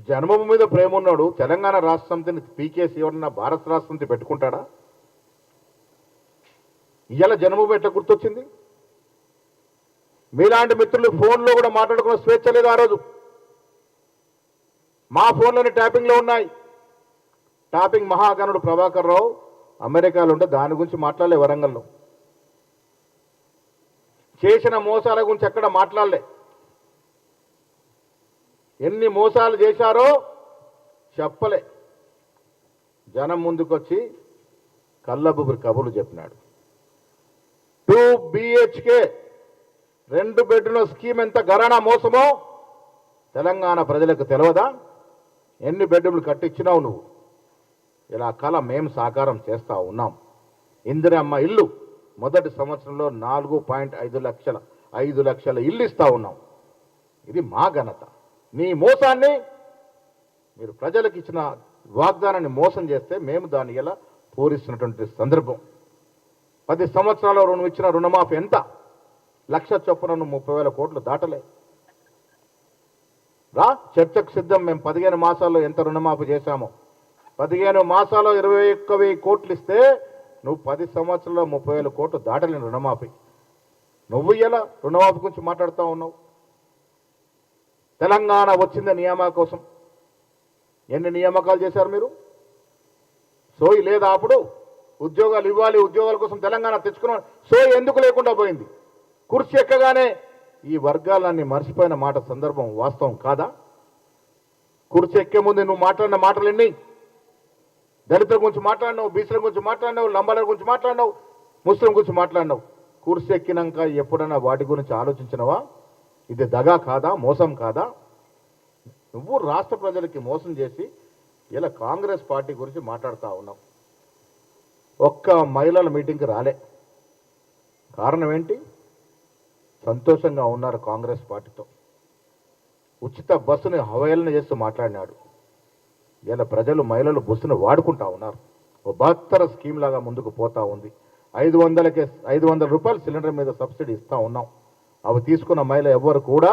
జన్మభూమి మీద ప్రేమ ఉన్నాడు తెలంగాణ రాష్ట్ర సమితిని పీకేసి ఎవరన్నా భారత రాష్ట్ర సమితి పెట్టుకుంటాడా? ఇవాళ జన్మభూమి ఎట్లా గుర్తొచ్చింది? మీలాంటి మిత్రులు ఫోన్లో కూడా మాట్లాడుకున్న స్వేచ్ఛ లేదు ఆ రోజు. మా ఫోన్లోని ట్యాపింగ్లో ఉన్నాయి. ట్యాపింగ్ మహాగణుడు ప్రభాకర్ రావు అమెరికాలో ఉంటే దాని గురించి మాట్లాడలే. వరంగల్లో చేసిన మోసాల గురించి ఎక్కడ మాట్లాడలే. ఎన్ని మోసాలు చేశారో చెప్పలే. జనం ముందుకొచ్చి కళ్ళబుబురి కబుర్లు చెప్పినాడు. 2 BHK 2 బెడ్రూమ్ల స్కీమ్ ఎంత గరానా మోసమో తెలంగాణ ప్రజలకు తెలియదా? ఎన్ని బెడ్రూమ్లు కట్టించినావు నువ్వు? ఇలా కళ మేము సాకారం చేస్తా ఉన్నాం. ఇందిరమ్మ ఇల్లు మొదటి సంవత్సరంలో 4.5 లక్షల ఇల్లు ఇస్తా ఉన్నాం. ఇది మా ఘనత. నీ మోసాన్ని మీరు ప్రజలకు ఇచ్చిన వాగ్దానాన్ని మోసం చేస్తే మేము దాన్ని ఎలా పూరిస్తున్నటువంటి సందర్భం. 10 సంవత్సరాల్లో నువ్వు ఇచ్చిన రుణమాఫీ ఎంత? 1,00,000 చొప్పున 30,000 కోట్లు దాటలే. రా చర్చకు సిద్ధం. మేము 15 మాసాల్లో ఎంత రుణమాఫీ చేశామో 15 మాసాల్లో 21,000 కోట్లు ఇస్తే నువ్వు 10 సంవత్సరాల్లో 30,000 కోట్లు దాటలేని రుణమాఫీ. నువ్వు ఇలా రుణమాఫీ గురించి మాట్లాడుతూ ఉన్నావు. తెలంగాణ వచ్చింది నియామక కోసం. ఎన్ని నియామకాలు చేశారు మీరు? సోయి లేదా? అప్పుడు ఉద్యోగాలు ఇవ్వాలి, ఉద్యోగాల కోసం తెలంగాణ తెచ్చుకున్న సోయి ఎందుకు లేకుండా పోయింది? కుర్చీ ఎక్కగానే ఈ వర్గాలన్నీ మర్చిపోయిన మాట సందర్భం వాస్తవం కాదా? కుర్చీ ఎక్కే ముందు నువ్వు మాట్లాడిన మాటలు ఎన్ని? దళితుల గురించి మాట్లాడినావు, బీసీల గురించి మాట్లాడినావు, లంబాల గురించి మాట్లాడినావు, ముస్లిం గురించి మాట్లాడినావు. కుర్చీ ఎక్కినాక ఎప్పుడైనా వాటి గురించి ఆలోచించినవా? ఇది దగా కాదా? మోసం కాదా? నువ్వు రాష్ట్ర ప్రజలకి మోసం చేసి ఇలా కాంగ్రెస్ పార్టీ గురించి మాట్లాడుతూ ఉన్నావు. ఒక్క మహిళల మీటింగ్కి రాలే. కారణం ఏంటి? సంతోషంగా ఉన్నారు కాంగ్రెస్ పార్టీతో. ఉచిత బస్సుని హవేళన చేస్తూ మాట్లాడినాడు. ఇలా ప్రజలు మహిళలు బస్సును వాడుకుంటా ఉన్నారు. ఓ బహత్తర స్కీమ్ లాగా ముందుకు పోతా ఉంది. 500 రూపాయలు సిలిండర్ మీద సబ్సిడీ ఇస్తూ ఉన్నాం. అవి తీసుకున్న మహిళ ఎవ్వరు కూడా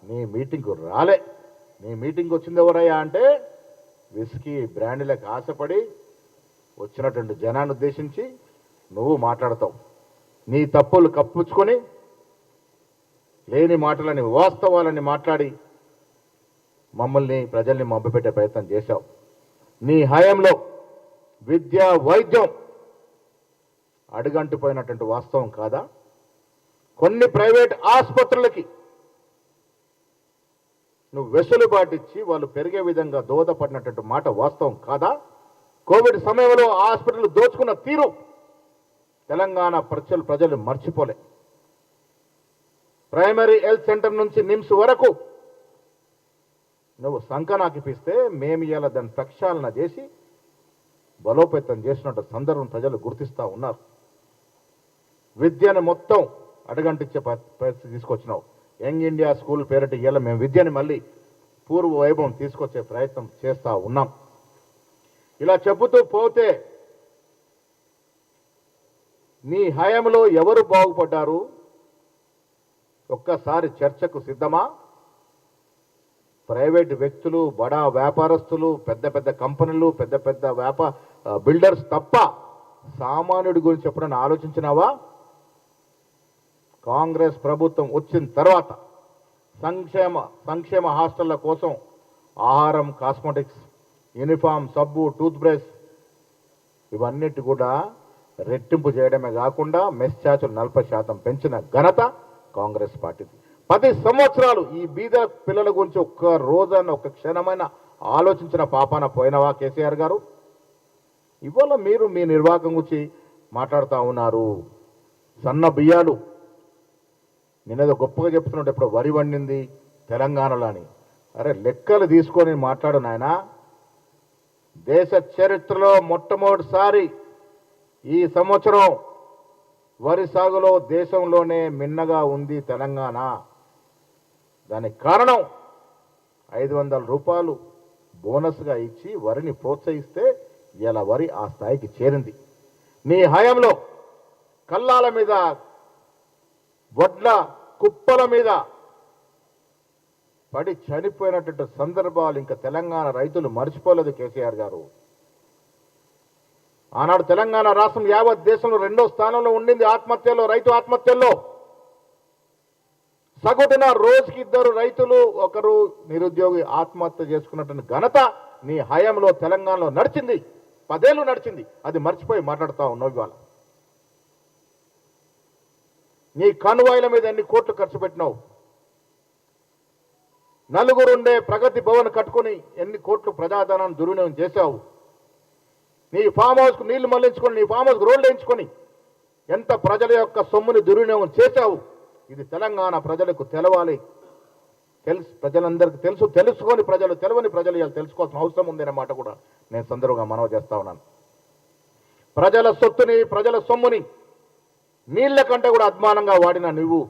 నీ మీటింగ్కు రాలే. నీ మీటింగ్ వచ్చింది ఎవరయ్యా అంటే విస్కీ బ్రాండ్లకు ఆశపడి వచ్చినటువంటి జనాన్ని ఉద్దేశించి నువ్వు మాట్లాడతావు. నీ తప్పులు కప్పుచ్చుకొని లేని మాటలని వాస్తవాలని మాట్లాడి మమ్మల్ని ప్రజల్ని మభ్యపెట్టే ప్రయత్నం చేశావు. నీ హయాంలో విద్య వైద్యం అడుగంటిపోయినటువంటి వాస్తవం కాదా? కొన్ని ప్రైవేట్ ఆసుపత్రులకి నువ్వు వెసులుబాటు ఇచ్చి వాళ్ళు పెరిగే విధంగా దోహదపడినటువంటి మాట వాస్తవం కాదా? కోవిడ్ సమయంలో హాస్పిటల్ దోచుకున్న తీరు తెలంగాణ ప్రజలు మర్చిపోలే. ప్రైమరీ హెల్త్ సెంటర్ నుంచి నిమ్స్ వరకు నువ్వు సంకనాకిపిస్తే మేము ఇలా దాన్ని ప్రక్షాళన చేసి బలోపేతం చేసినట్టు సందర్భం ప్రజలు గుర్తిస్తూ ఉన్నారు. విద్యను మొత్తం అడగంటించే పరిస్థితి తీసుకొచ్చినావు. యంగ్ ఇండియా స్కూల్ పేరిట ఇవాళ మేము విద్యని మళ్ళీ పూర్వ వైభవం తీసుకొచ్చే ప్రయత్నం చేస్తూ ఉన్నాం. ఇలా చెబుతూ పోతే నీ హయాంలో ఎవరు బాగుపడ్డారు? ఒక్కసారి చర్చకు సిద్ధమా? ప్రైవేట్ వ్యక్తులు, బడా వ్యాపారస్తులు, పెద్ద పెద్ద కంపెనీలు, పెద్ద పెద్ద బిల్డర్స్ తప్ప సామాన్యుడి గురించి ఎప్పుడైనా ఆలోచించినావా? కాంగ్రెస్ ప్రభుత్వం వచ్చిన తర్వాత సంక్షేమ హాస్టళ్ల కోసం ఆహారం, కాస్మెటిక్స్, యూనిఫామ్, సబ్బు, టూత్ బ్రష్ ఇవన్నిటి కూడా రెట్టింపు చేయడమే కాకుండా మెస్ ఛార్జీలు 40% పెంచిన ఘనత కాంగ్రెస్ పార్టీది. 10 సంవత్సరాలు ఈ బీద పిల్లల గురించి ఒక్క రోజన్న ఒక్క క్షణమైన ఆలోచించిన పాపాన పోయినవా కేసీఆర్ గారు? ఇవాళ మీరు మీ నిర్వాహకం గురించి మాట్లాడుతూ ఉన్నారు. సన్న బియ్యాలు నేనేదో గొప్పగా చెప్తున్నట్టు ఇప్పుడు వరి వండింది తెలంగాణలో అని. అరే లెక్కలు తీసుకొని మాట్లాడు నాయనా. దేశ చరిత్రలో మొట్టమొదటిసారి ఈ సంవత్సరం వరి సాగులో దేశంలోనే మిన్నగా ఉంది తెలంగాణ. దానికి కారణం 500 రూపాయలు బోనస్గా ఇచ్చి వరిని ప్రోత్సహిస్తే ఇలా వరి ఆ స్థాయికి చేరింది. నీ హయాంలో కల్లాల మీద, వడ్ల కుప్పల మీద పడి చనిపోయినటువంటి సందర్భాలు ఇంకా తెలంగాణ రైతులు మర్చిపోలేదు కేసీఆర్ గారు. ఆనాడు తెలంగాణ రాష్ట్రం యావత్ దేశంలో 2వ స్థానంలో ఉండింది ఆత్మహత్యలో, రైతు ఆత్మహత్యల్లో. సగటున రోజుకి 2 రైతులు, 1 నిరుద్యోగి ఆత్మహత్య చేసుకున్నటువంటి ఘనత నీ హయాంలో తెలంగాణలో నడిచింది. 10 ఏళ్ళు నడిచింది. అది మర్చిపోయి మాట్లాడుతూ ఉన్నావు. ఇవాళ నీ కనువాయిల మీద ఎన్ని కోట్లు ఖర్చు పెట్టినావు? నలుగురుండే ప్రగతి భవన్ కట్టుకుని ఎన్ని కోట్లు ప్రజాధనాన్ని దుర్వినియోగం చేశావు? నీ ఫామ్ హౌస్కు నీళ్లు మళ్లించుకొని, నీ ఫామ్ హౌస్కు రోడ్లు వేయించుకొని ఎంత ప్రజల యొక్క సొమ్ముని దుర్వినియోగం చేశావు? ఇది తెలంగాణ ప్రజలకు తెలవాలి. ప్రజలందరికీ తెలుసుకొని తెలవని ప్రజలు ఇలా తెలుసుకోవాల్సిన అవసరం ఉందనే మాట కూడా నేను సందర్భంగా మనవి చేస్తా ఉన్నాను. ప్రజల సొత్తుని, ప్రజల సొమ్ముని నీళ్ల కంటే కూడా అద్మానంగా వాడిన నువ్వు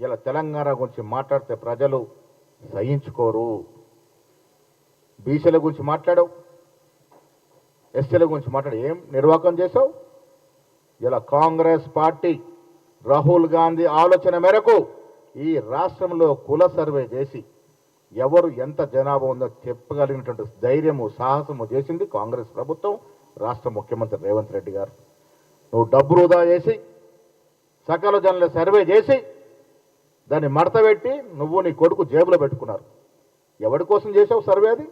ఇలా తెలంగాణ గురించి మాట్లాడితే ప్రజలు సహించుకోరు. బీసీల గురించి మాట్లాడావు, ఎస్సీల గురించి మాట్లాడి ఏం నిర్వాహకం చేశావు? ఇలా కాంగ్రెస్ పార్టీ రాహుల్ గాంధీ ఆలోచన మేరకు ఈ రాష్ట్రంలో కుల సర్వే చేసి ఎవరు ఎంత జనాభా ఉందో చెప్పగలిగినటువంటి ధైర్యము, సాహసము చేసింది కాంగ్రెస్ ప్రభుత్వం, రాష్ట్ర ముఖ్యమంత్రి రేవంత్ రెడ్డి గారు. నువ్వు డబ్బు వృధా చేసి సకల జనుల సర్వే చేసి దాన్ని మడతపెట్టి నువ్వు నీ కొడుకు జేబులో పెట్టుకున్నారు. ఎవరి కోసం చేసావు సర్వే? అది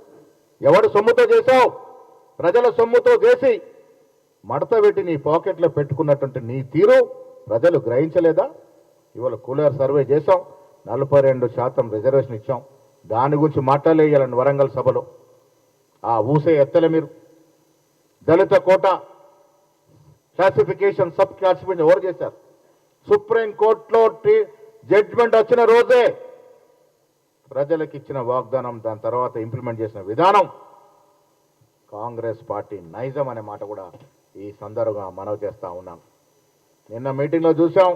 ఎవడి సొమ్ముతో చేసావు? ప్రజల సొమ్ముతో చేసి మడతపెట్టి నీ పాకెట్లో పెట్టుకున్నటువంటి నీ తీరు ప్రజలు గ్రహించలేదా? ఇవాళ కూలర్ సర్వే చేసాం, 42% రిజర్వేషన్ ఇచ్చాం. దాని గురించి మాట్లాడలేయాలని వరంగల్ సభలో ఆ ఊసే ఎత్తలే మీరు. దళిత కోట క్లాసిఫికేషన్, సబ్ క్లాసిఫికేషన్ ఎవరు చేశారు? సుప్రీంకోర్టులో జడ్జిమెంట్ వచ్చిన రోజే ప్రజలకు ఇచ్చిన వాగ్దానం, దాని తర్వాత ఇంప్లిమెంట్ చేసిన విధానం కాంగ్రెస్ పార్టీ నైజం అనే మాట కూడా ఈ సందర్భంగా మనవి చేస్తా ఉన్నాం. నిన్న మీటింగ్లో చూసాం.